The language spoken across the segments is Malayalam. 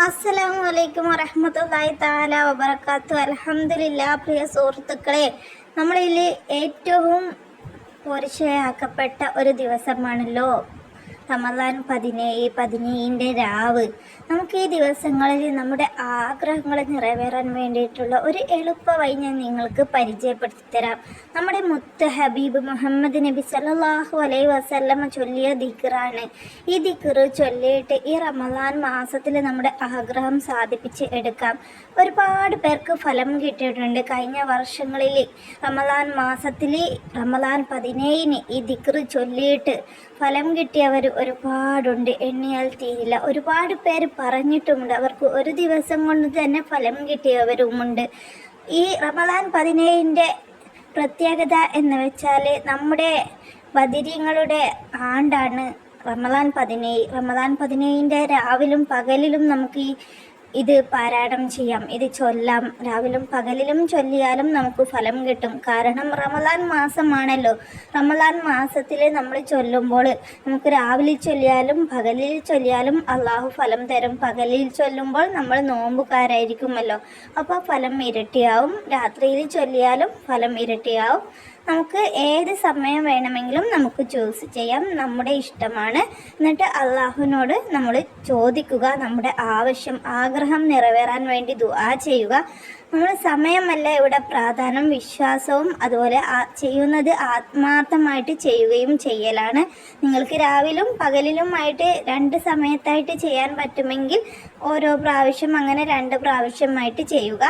അസ്സലാമു അലൈക്കും വറഹ്മത്തുള്ളാഹി തആല വബറകാതുഹു. അൽഹംദുലില്ലാഹ്. പ്രിയ സുഹൃത്തുക്കളെ, നമ്മളിൽ ഏറ്റവും പോരിശയാക്കപ്പെട്ട ഒരു ദിവസമാണല്ലോ റമദാൻ 17 രാവ്. നമുക്ക് ഈ ദിവസങ്ങളിൽ നമ്മുടെ ആഗ്രഹങ്ങൾ നിറവേറാൻ വേണ്ടിയിട്ടുള്ള ഒരു എളുപ്പ വഴി ഞാൻ നിങ്ങൾക്ക് പരിചയപ്പെടുത്തി തരാം. നമ്മുടെ മുത്ത് ഹബീബ് മുഹമ്മദ് നബി സല്ലല്ലാഹു അലൈഹി വസല്ലമ ചൊല്ലിയ ദിക്റാണ്. ഈ ദിക്റ് ചൊല്ലിയിട്ട് ഈ റമദാൻ മാസത്തിൽ നമ്മുടെ ആഗ്രഹം സാധിപ്പിച്ച് എടുക്കാം. ഒരുപാട് പേർക്ക് ഫലം കിട്ടിയിട്ടുണ്ട്. കഴിഞ്ഞ വർഷങ്ങളിൽ റമദാൻ മാസത്തിൽ റമദാൻ 17 ഈ ദിക്റ് ചൊല്ലിയിട്ട് ഫലം കിട്ടിയവർ ഒരുപാടുണ്ട്, എണ്ണിയാൽ തീരില്ല. ഒരുപാട് പേര് പറഞ്ഞിട്ടുമുണ്ട്, അവർക്ക് ഒരു ദിവസം കൊണ്ട് തന്നെ ഫലം കിട്ടിയവരുമുണ്ട്. ഈ റമദാൻ 17 പ്രത്യേകത എന്ന് വെച്ചാൽ നമ്മുടെ ബദരീങ്ങളുടെ ആണ്ടാണ് റമദാൻ 17. റമദാൻ 17 രാവിലും പകലിലും നമുക്ക് ഇത് പാരായണം ചെയ്യാം, ഇത് ചൊല്ലാം. രാവിലും പകലിലും ചൊല്ലിയാലും നമുക്ക് ഫലം കിട്ടും. കാരണം റമദാൻ മാസമാണല്ലോ. റമദാൻ മാസത്തിൽ നമ്മൾ ചൊല്ലുമ്പോൾ നമുക്ക് രാവിലെ ചൊല്ലിയാലും പകലിൽ ചൊല്ലിയാലും അള്ളാഹു ഫലം തരും. പകലിൽ ചൊല്ലുമ്പോൾ നമ്മൾ നോമ്പുകാരായിരിക്കുമല്ലോ, അപ്പോൾ ഫലം ഇരട്ടിയാവും. രാത്രിയിൽ ചൊല്ലിയാലും ഫലം ഇരട്ടിയാവും. നമുക്ക് ഏത് സമയം വേണമെങ്കിലും നമുക്ക് ചൂസ് ചെയ്യാം, നമ്മുടെ ഇഷ്ടമാണ്. എന്നിട്ട് അള്ളാഹുവിനോട് നമ്മൾ ചോദിക്കുക, നമ്മുടെ ആഗ്രഹം നിറവേറാൻ വേണ്ടി ദുആ ചെയ്യുക. നമ്മൾ സമയമല്ല ഇവിടെ പ്രാധാന്യം, വിശ്വാസവും അതുപോലെ ചെയ്യുന്നത് ആത്മാർത്ഥമായിട്ട് ചെയ്യുകയും ചെയ്യലാണ്. നിങ്ങൾക്ക് രാവിലും പകലിലുമായിട്ട് 2 സമയത്തായിട്ട് ചെയ്യാൻ പറ്റുമെങ്കിൽ ഓരോ പ്രാവശ്യം അങ്ങനെ 2 പ്രാവശ്യമായിട്ട് ചെയ്യുക.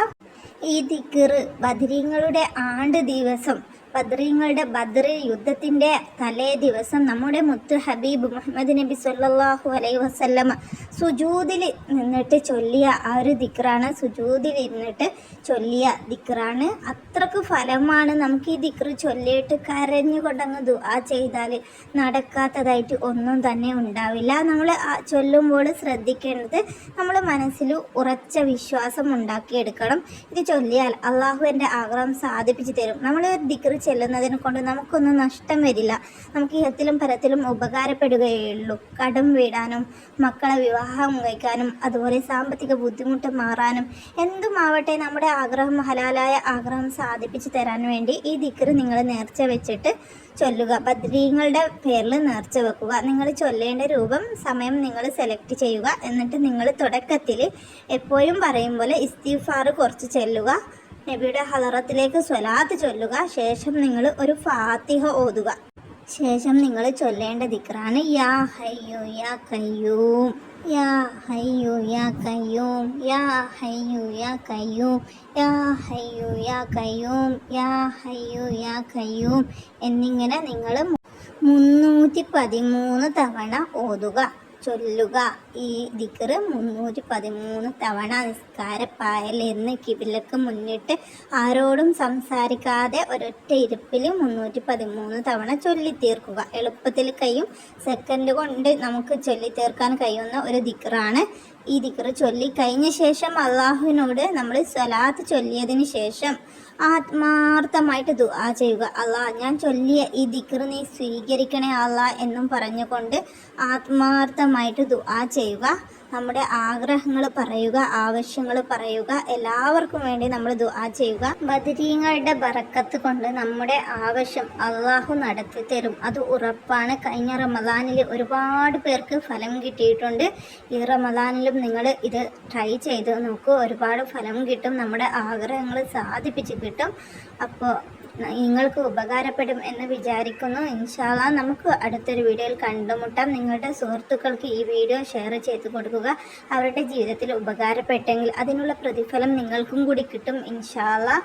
ഈ ദിക്റ് ബദരീങ്ങളുടെ ആണ്ട് ദിവസം, ബദരീങ്ങളുടെ ബദർ യുദ്ധത്തിൻ്റെ തലേ ദിവസം നമ്മുടെ മുത്ത് ഹബീബ് മുഹമ്മദ് നബി സല്ലല്ലാഹു അലൈഹി വസല്ലമ സുജൂദിൽ നിന്നിട്ട് ചൊല്ലിയ ആ ഒരു ദിക്റാണ്. സുജൂദിൽ ഇരുന്നിട്ട് ചൊല്ലിയ ദിക്റാണ്. അത്രക്ക് ഫലമാണ്. നമുക്ക് ഈ ദിക്റ് ചൊല്ലിയിട്ട് കരഞ്ഞുകൊണ്ടങ്ങ് ദുആ ചെയ്താൽ നടക്കാത്തതായിട്ട് ഒന്നും തന്നെ ഉണ്ടാവില്ല. നമ്മൾ ചൊല്ലുമ്പോൾ ശ്രദ്ധിക്കേണ്ടത് നമ്മൾ മനസ്സിൽ ഉറച്ച വിശ്വാസം ഉണ്ടാക്കിയെടുക്കണം. ഇത് ചൊല്ലിയാൽ അള്ളാഹു എൻ്റെ ആഗ്രഹം സാധിപ്പിച്ചു തരും. നമ്മൾ ഒരു ദിക്റ് ചെല്ലുന്നതിനെ കൊണ്ട് നമുക്കൊന്നും നഷ്ടം വരില്ല. നമുക്ക് ഇഹത്തിലും പരത്തിലും ഉപകാരപ്പെടുകയുള്ളൂ. കടം വീടാനും മക്കളെ വിവാഹം കഴിക്കാനും അതുപോലെ സാമ്പത്തിക ബുദ്ധിമുട്ട് മാറാനും എന്തുമാവട്ടെ നമ്മുടെ ആഗ്രഹം, ഹലാലായ ആഗ്രഹം സാധിപ്പിച്ചു തരാൻ വേണ്ടി ഈ ദിക്റ് നിങ്ങൾ നേർച്ച വെച്ചിട്ട് ചൊല്ലുക. ബദരീങ്ങളുടെ പേരിൽ നേർച്ച വെക്കുക. നിങ്ങൾ ചൊല്ലേണ്ട രൂപം, സമയം നിങ്ങൾ സെലക്ട് ചെയ്യുക. എന്നിട്ട് നിങ്ങൾ തുടക്കത്തിൽ എപ്പോഴും പറയും പോലെ ഇസ്തിഗ്ഫാർ കുറച്ച് ചൊല്ലുക. നബിയുടെ ഹളറത്തിലേക്ക് സ്വലാത്ത് ചൊല്ലുക. ശേഷം നിങ്ങൾ ഒരു ഫാത്തിഹ ഓതുക. ശേഷം നിങ്ങൾ ചൊല്ലേണ്ട ദിക്റാണ് യാ ഹയ്യു യാ ഖയ്യൂം, യാ ഹയ്യു യാ ഖയ്യൂം, യാ ഹയ്യു യാ ഖയ്യൂം, യാ ഹയ്യു യാ ഖയ്യൂം, യാ ഹയ്യു യാ ഖയ്യൂം എന്നിങ്ങനെ നിങ്ങൾ 313 തവണ ഓതുക, ചൊല്ലുക. ഈ ദിക്റ് 313 തവണ നിസ്കാരപ്പായലിരുന്ന് കിബിലക്ക് മുന്നിട്ട് ആരോടും സംസാരിക്കാതെ ഒരൊറ്റ ഇരിപ്പിൽ 313 തവണ ചൊല്ലിത്തീർക്കുക. എളുപ്പത്തിൽ കഴിയും, സെക്കൻഡ് കൊണ്ട് നമുക്ക് ചൊല്ലിത്തീർക്കാൻ കഴിയുന്ന ഒരു ദിക്റാണ്. ഈ ദിക്റ് ചൊല്ലി കഴിഞ്ഞ ശേഷം അള്ളാഹുവിനോട് നമ്മൾ സ്വലാത്ത് ചൊല്ലിയതിന് ശേഷം ആത്മാർത്ഥമായിട്ട് ദുആ ചെയ്യുക. അള്ളാഹ്, ഞാൻ ചൊല്ലിയ ഈ ദിക്റ് നീ സ്വീകരിക്കണേ അള്ളാഹ് എന്നും പറഞ്ഞുകൊണ്ട് ആത്മാർത്ഥമായിട്ട് ദുആ ചെയ്യുക. നമ്മുടെ ആഗ്രഹങ്ങൾ പറയുക, ആവശ്യങ്ങൾ പറയുക. എല്ലാവർക്കും വേണ്ടി നമ്മൾ ദുആ ചെയ്യുക. ബദരീങ്ങളുടെ ബറക്കത്ത് കൊണ്ട് നമ്മുടെ ആവശ്യം അള്ളാഹു നടത്തി തരും, അത് ഉറപ്പാണ്. കഴിഞ്ഞ റമദാനിൽ ഒരുപാട് പേർക്ക് ഫലം കിട്ടിയിട്ടുണ്ട്. ഈ റമദാനിലും നിങ്ങൾ ഇത് ട്രൈ ചെയ്ത് നോക്കൂ, ഒരുപാട് ഫലം കിട്ടും, നമ്മുടെ ആഗ്രഹങ്ങൾ സാധിപ്പിച്ച് കിട്ടും. അപ്പോൾ നിങ്ങൾക്ക് ഉപകാരപ്പെടും എന്ന് വിചാരിക്കുന്നു. ഇൻഷാ അല്ലാഹ് നമുക്ക് അടുത്തൊരു വീഡിയോയിൽ കണ്ടുമുട്ടാം. നിങ്ങളുടെ സുഹൃത്തുക്കൾക്ക് ഈ വീഡിയോ ഷെയർ ചെയ്ത് കൊടുക്കുക. അവരുടെ ജീവിതത്തിൽ ഉപകാരപ്പെട്ടെങ്കിൽ അതിനുള്ള പ്രതിഫലം നിങ്ങൾക്കും കൂടി കിട്ടും. ഇൻഷാ അല്ലാഹ്.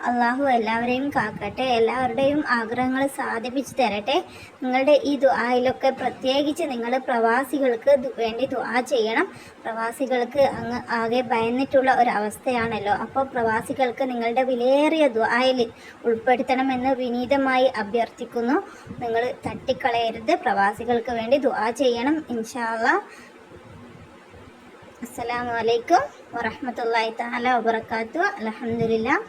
അള്ളാഹു എല്ലാവരെയും കാക്കട്ടെ, എല്ലാവരുടെയും ആഗ്രഹങ്ങൾ സാധിപ്പിച്ച് തരട്ടെ. നിങ്ങളുടെ ഈ ദുആയിലൊക്കെ പ്രത്യേകിച്ച് നിങ്ങൾ പ്രവാസികൾക്ക് വേണ്ടി ദുആ ചെയ്യണം. പ്രവാസികൾക്ക് അങ്ങ് ആകെ ഭയന്നിട്ടുള്ള ഒരവസ്ഥയാണല്ലോ. അപ്പോൾ പ്രവാസികൾക്ക് നിങ്ങളുടെ വിലയേറിയ ദുആയിൽ ഉൾപ്പെടുത്തണമെന്ന് വിനീതമായി അഭ്യർത്ഥിക്കുന്നു. നിങ്ങൾ തട്ടിക്കളയരുത്, പ്രവാസികൾക്ക് വേണ്ടി ദുആ ചെയ്യണം. ഇൻഷാ അല്ലാഹ്. അസ്സലാമു അലൈക്കും വറഹ്മത്തുള്ളാഹി തആല വബറകാതുഹു. അൽഹംദുലില്ലാഹ്.